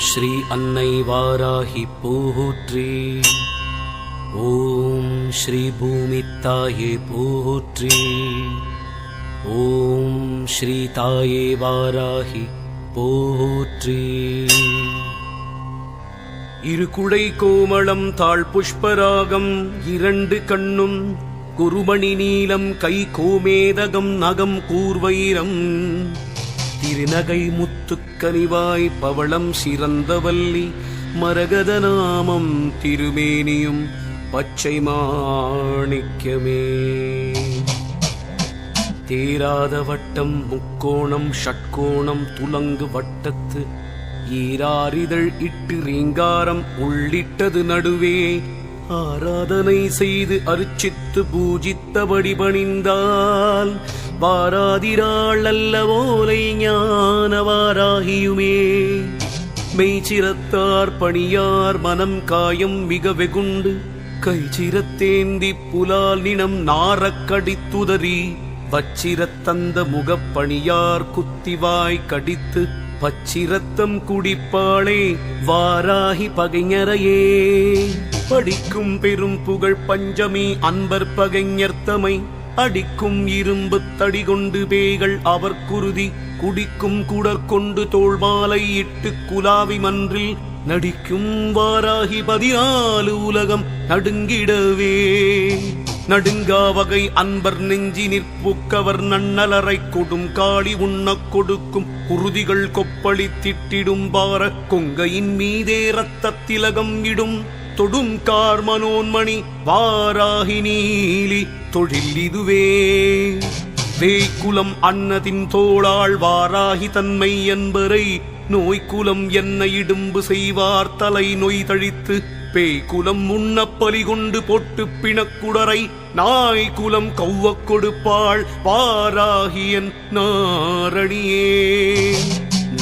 ஸ்ரீ அன்னை வாராகி போற்றி. ஓம் ஸ்ரீ பூமி தாயே போற்றி. ஓம் ஸ்ரீ தாயே வாராகி போற்றி. இருகுடை கோமளம் தாழ் புஷ்பராகம் இரண்டு கண்ணும் குருமணி நீலம் கை கோமேதகம் நகம் கூர்வைரம் திருநகை முத்துக்கனிவாய் பவளம் சிறந்தவல்லி மரகத நாமம் திருமேனியும் பச்சை மாணிக்கமே. தேராத வட்டம் முக்கோணம் ஷட்கோணம் துலங்கு வட்டத்து ஈராரிதழ் இட்டு ரீங்காரம் உள்ளிட்டது நடுவே ஆராதனை செய்து அர்ச்சித்து பூஜித்தபடி பணிந்தால் வாராதிராள் அல்லவோலை ஞான வாராகியுமே. மெய்ச்சிரத்தார் பணியார் மனம் காயம் மிக வெகுண்டு கைச்சிரத்தேந்தி புலால் நினம் நாரக்கடித்துதறி வச்சிரத்தந்த முகப்பணியார் குத்திவாய் கடித்து பச்சிரத்தம் குடிப்பாளே வாராகி பகைஞரையே. படிக்கும் பெரும் புகழ் பஞ்சமி அன்பர் பகைஞர்த்தமை அடிக்கும் இரும்பு தடி கொண்டு பேய்கள் அவர் குருதி குடிக்கும் குடற்கொண்டு தோள்மாலை இட்டு குலாவி மன்றில் நடிக்கும் வாராகி 14 உலகம் நடுங்கிடவே. நடுங்கா வகை அன்பர் நெஞ்சி நிற்புக்கவர் நன்னலரை கொடும் காளி உண்ணக் கொடுக்கும் குருதிகள் கொப்பளி திட்டிடும் பார கொங்கையின் மீதே ரத்த திலகம் இடும் தொடும் கார்மனோன்மணி வாராகி நீலி தொழில் இதுவே. வேய்க்குலம் அன்னதின் தோளாள் வாராகி தன்மை என்பரை நோய்க்குலம் என்ன இடும்பு செய்வார் தலை நோய் தழித்து பேய்குலம் முன்னப்பலி கொண்டு பொட்டு பிணக்குடரை நாய்குலம் கௌவக் கொடுப்பாள் வாராகியன் நாரணியே.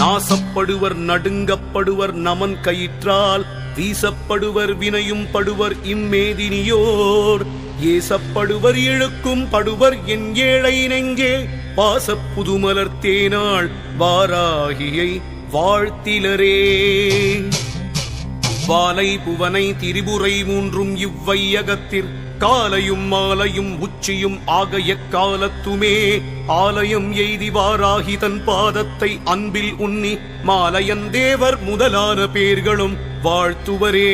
நாசப்படுவர் நடுங்கப்படுவர் நமன் கயிற்றால் வீசப்படுவர் வினையும் படுவர் இம்மேதினியோர் ஏசப்படுவர் இழுக்கும் படுவர் என் ஏழை நெஞ்சே பாசப் புதுமலர் தேனாள் வாராகியை வாழ்த்திலரே. வாலை புவனை திரிபுரை மூன்றும் இவ்வையகத்திற் காலையும் மாலையும் உச்சியும் ஆக எக்காலத்துமே ஆலயம் எய்தி வாராகி தன் பாதத்தை அன்பில் உண்ணி மாலையன் தேவர் முதலான பேர்களும் வாழ்த்துவரே.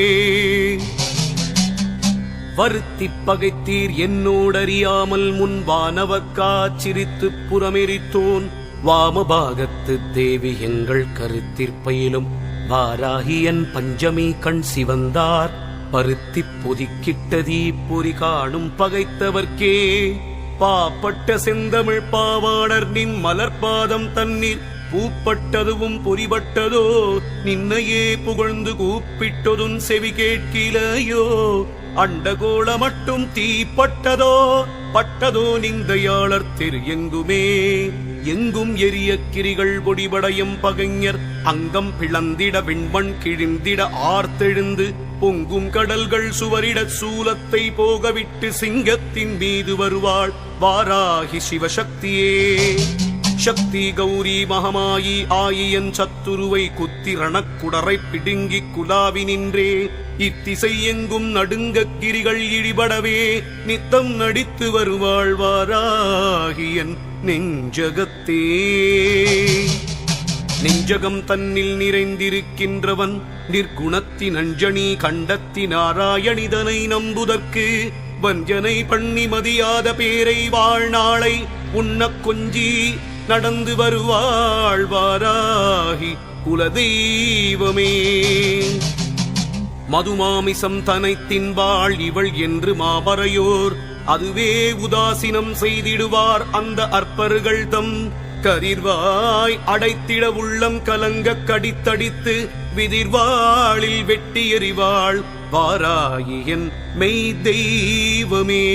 வருத்திப் பகைத்தீர் என்னோடறியாமல் முன் வானவர்க்காச்சிரித்து புறமெரித்தோன் வாமபாகத்து தேவி எங்கள் கருத்திற்பயிலும் வாராகியன் பஞ்சமி கண் சிவந்தார் பருத்தி பொதிக்கிட்டதீ பொறி காணும் பகைத்தவர்க்கே. பாப்பட்ட செந்தமிழ் பாவாடர் நின் மலர்பாதம் தண்ணீர் பூப்பட்டதுவும் பொறிபட்டதோ நின்னையே புகழ்ந்து கூப்பிட்டதும் செவி கேட்கிலையோ. அண்டகோள மட்டும் தீப்பட்டதோ பட்டதோ நிந்தையாளர் திரு எங்குமே. எங்கும் எரிய கிரிகள் பொடிபடையும் பகைஞர் அங்கம் பிளந்திட விண்வன் கிழிந்திட ஆர்த்தெழுந்து பொங்கும் கடல்கள் சுவரிட சூலத்தை போகவிட்டு சிங்கத்தின் மீது வருவாள் வாராகி சிவசக்தியே. சக்தி கௌரி மகமாயி ஆயியன் சத்துருவை குத்தி ரணக்குடரை பிடுங்கி குலாவி நின்றே இத்திசை எங்கும் நடுங்க கிரிகள் இடிபடவே நித்தம் நடித்து வருவாள் வாராகியன் நெஞ்சகத்தே. நெஞ்சகம் தன்னில் நிறைந்திருக்கின்றவன் நிற்குணத்தின் அஞ்சனி கண்டத்தி நாராயணிதனை நம்புதற்கு வஞ்சனை பண்ணி மதியாத பேரை வாழ்நாளை உண்ணக் கொஞ்சி நடந்து வருவாள் வாராகி குலதெய்வமே. மதுமாமிசம் தனை தின்பாள் இவள் என்று மாபரையோர் அதுவே உதாசீனம் செய்திடுவார் அந்த அற்பர்கள் தம் கதிர்வாய் அடைத்திட உள்ளம் கலங்க கடித்தடித்து விதிர்வாளில் வெட்டி எறிவாள் வாராகியன் மெய் தெய்வமே.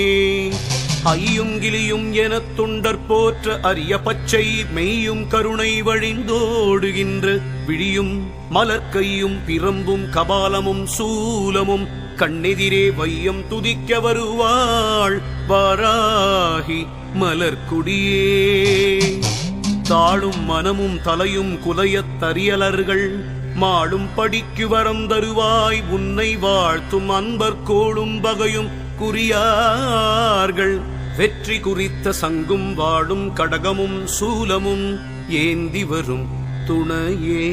ஐயும் கிளியும் எனத் தொண்டர் போற்ற அரிய பச்சை மெய்யும் கருணை வழிந்தோடுகின்ற விழியும் மலர்க்கையும் பிரம்பும் கபாலமும் சூலமும் கண்ணெதிரே வையம் துதிக்க வருவாள் வாராகி மலர்குடியே. தாளும் மனமும் தலையும் குலையத் தரியலர்கள் மாடும் படிக்கு வரம் தருவாய் உன்னை வாழ்த்தும் அன்பர் கோளும் பகையும் குறியார்கள் வெற்றி குறித்த சங்கும் வாடும் கடகமும் சூலமும் ஏந்தி வரும் துணையே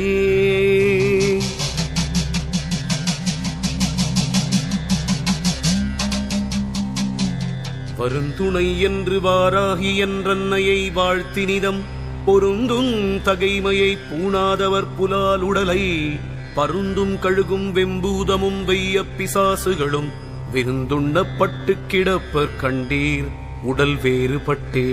வருந்துணை என்று வாராகி என்றன்னையை வாழ்த்தினிதம் பொருந்தும் தகைமையை பூணாதவர் புலால் உடலை பருந்தும் கழுகும் வெம்பூதமும் வெய்ய பிசாசுகளும் விருந்துண்ணப்பட்டு கிடப்பர் கண்டீர் உடல் வேறுபட்டே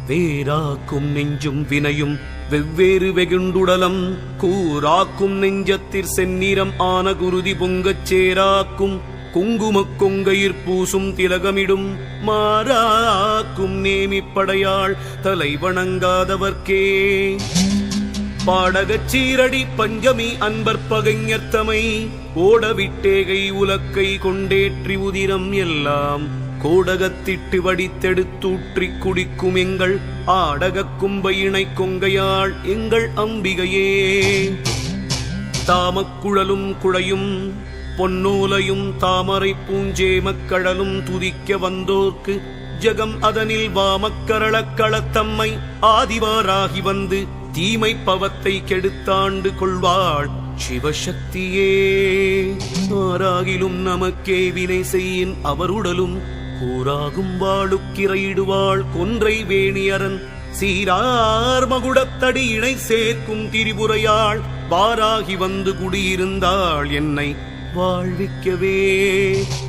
வேறாக்கும் நெஞ்சும் வினையும் வெவ்வேறு வெகுண்டுடலம் கூறாக்கும் நெஞ்சத்திற் செந்நிறம் ஆன குருதி பொங்கச் சேராக்கும் குங்குமக் கொங்கையிற் பூசும் திலகமிடும் மாறாக்கும் நேமிப்படையாள் தலை வணங்காதவர்க்கே பாடகச் சீரடி பஞ்சமி அன்பர் பகைஞர்த்தமை ஓடவிட்டேகை உலக்கை கொண்டேற்றி உதிரம் எல்லாம் கோடகத்திட்டு வடித்தெடுத்தூற்றிக் குடிக்கும் எங்கள் ஆடகக் கும்பையினை கொங்கையாள் எங்கள் அம்பிகையே தாமக்குழலும் குழையும் பொன்னோலையும் தாமரை பூஞ்சேமக்கடலும் துதிக்க வந்தோர்க்கு ஜகம் அதனில் வாமக்கரளக் களத்தம்மை ஆதிவாராகி வந்து தீமை பவத்தை கெடுத்தாண்டு கொள்வாள் சிவசக்தியே ஆராகிலும் நமக்கே வினை செய்யின் அவருடலும் கூறாகும் வாளுக்கிரையிடுவாள் கொன்றை வேணியரன் சீரார் மகுடத்தடி இணை சேர்க்கும் திரிபுரையாள் வாராகி வந்து குடியிருந்தாள் என்னை வாழ்விக்கவே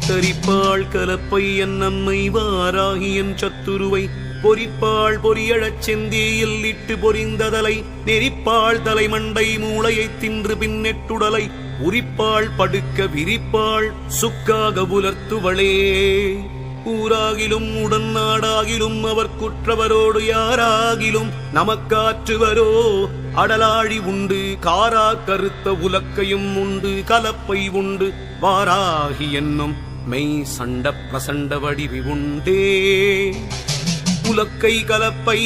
தரிப்பாள் கலப்பை என் நம்மை வாராகி என் சத்துருவை பொறிப்பாள் பொரியழச் செந்தியில் இட்டு பொறிந்ததலை நெறிப்பாள் தலைமண்டை மூளையை தின்று பின்னெட்டுடலை உரிப்பாள் படுக்க விரிப்பாள் சுக்காக புலர்த்துவளே ஊராகிலும் உடன் நாடாகிலும் அவர் குற்றவரோடு யாராகிலும் நமக்காற்றுவரோ அடலாழி உண்டு காரா கருத்த உலக்கையும் உண்டு கலப்பை உண்டு வாராகி என்னும் மெய் சண்ட பிரசண்ட வடிவி உண்டே உலக்கை கலப்பை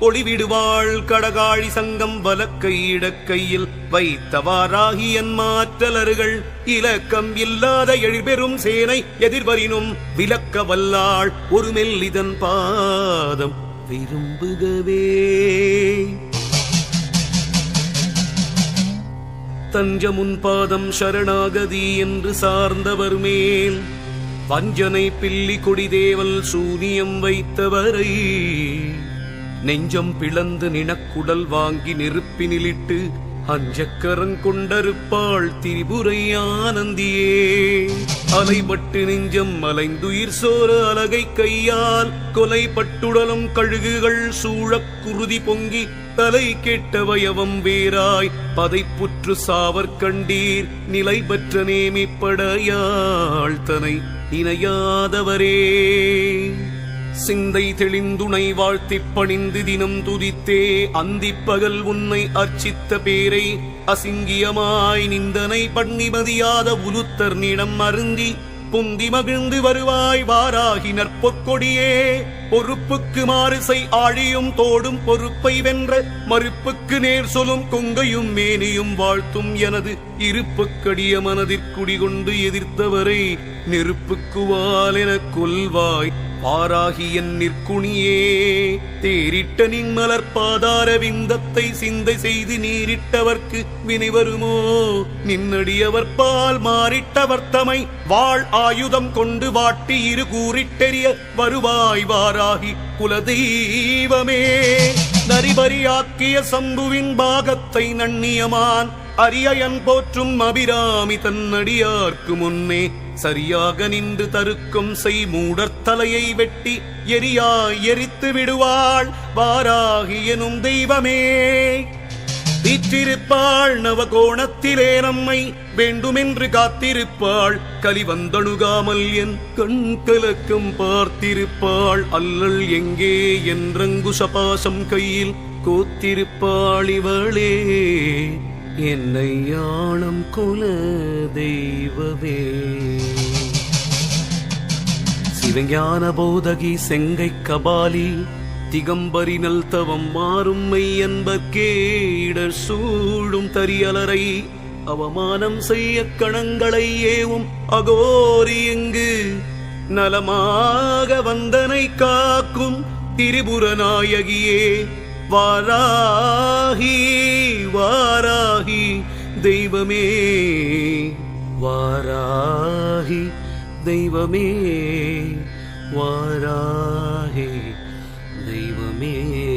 ஒளிவிடுவாள் கடகாழி சங்கம் வலக்கை இடக்கையில் வைத்தவாராகி என் மாற்றலர்கள் இலக்கம் இல்லாத எழிற்பெரும் சேனை எதிர்வரினும் விலக்க வல்லாள் ஒரு மெல்லிதன் பாதம் விரும்புகவே தஞ்சமுன் பாதம் சரணாகதி என்று சார்ந்தவர் மேல் வஞ்சனை பில்லி கொடிதேவல் சூனியம் வைத்தவரை நெஞ்சம் பிளந்து நினக்குடல் வாங்கி நெருப்பினிலிட்டு அஞ்சக்கரன் கொண்டருப்பாள் திரிபுரை ஆனந்தியே அலைபட்டு நெஞ்சம் அலைந்துயிர் சோர அலகை கையால் கொலைப்பட்டுடலும் கழுகுகள் சூழக் குருதி பொங்கி தலை கெட்ட வயவம் வேராய் பதைப்புற்று சாவர் கண்டீர் நிலை பெற்ற நேமிப்படையாள் தனை இணையாதவரே சிந்தை தெளிந்துணை வாழ்த்திப் பணிந்து தினம் துதித்தே அந்திப்பகல் உன்னை அர்ச்சித்த பேரை அசிங்கியமாய் நிந்தனை பண்ணிமதியாத உலுத்தர் நிடம் அருந்தி புந்தி மகிழ்ந்து வருவாய் வாராகி நற்பொற்கொடியே பொறுப்புக்கு மாறுசை ஆழியும் தோடும் பொறுப்பை வென்ற மறுப்புக்கு நேர் சொல்லும் கொங்கையும் மேனியும் வாழ்த்தும் எனது இருப்புக்கடிய மனதிற்குடிகொண்டு எதிர்த்தவரை நெருப்புக்குவால் எனக் கொல்வாய் வாராகி என் நிற்குணியே தேரிட்ட நின்மலர் பாதார விந்தத்தை சிந்தை செய்து நீரிட்டவர்க்கு வினை வருமோ நின்னடியவர் பால் மாறிட்டவர் தமை வாழ் ஆயுதம் கொண்டு வாட்டி இரு கூறிட்டெறிய வருவாய் வாராகி குலதெய்வமே நரிபரியாக்கிய சம்புவின் பாகத்தை நன்னியமான் அரியன் போற்றும் அபிராமி தன்னடியார்க்கு முன்னே சரியாக நின்று தருக்கம் செய் மூடர்த்தலையை வெட்டி எரியாய் எரித்து விடுவாள் வாராகி எனும் தெய்வமே வீற்றிருப்பாள் நவகோணத்திலே நம்மை வேண்டுமென்று காத்திருப்பாள் கலிவந்தணுகாமல் என் கண் கலக்கம் பார்த்திருப்பாள் அல்லல் எங்கே என்றங்குசபாசம் கையில் கோத்திருப்பாள் இவளே என்னை யானம் குல தெய்வமே சிவஞான போதகி செங்கை கபாலி திகம்பரினல் தவம் மாறும் மெய்யன்பர்க்கே இடர் சூழும் தரியலரை அவமானம் செய்ய கணங்களை ஏவும் அகோரி எங்கு நலமாக வந்தனை காக்கும் திரிபுரநாயகியே வாராகி வாராகி தெய்வமே வாராகி தெய்வமே வாராகி தெய்வமே.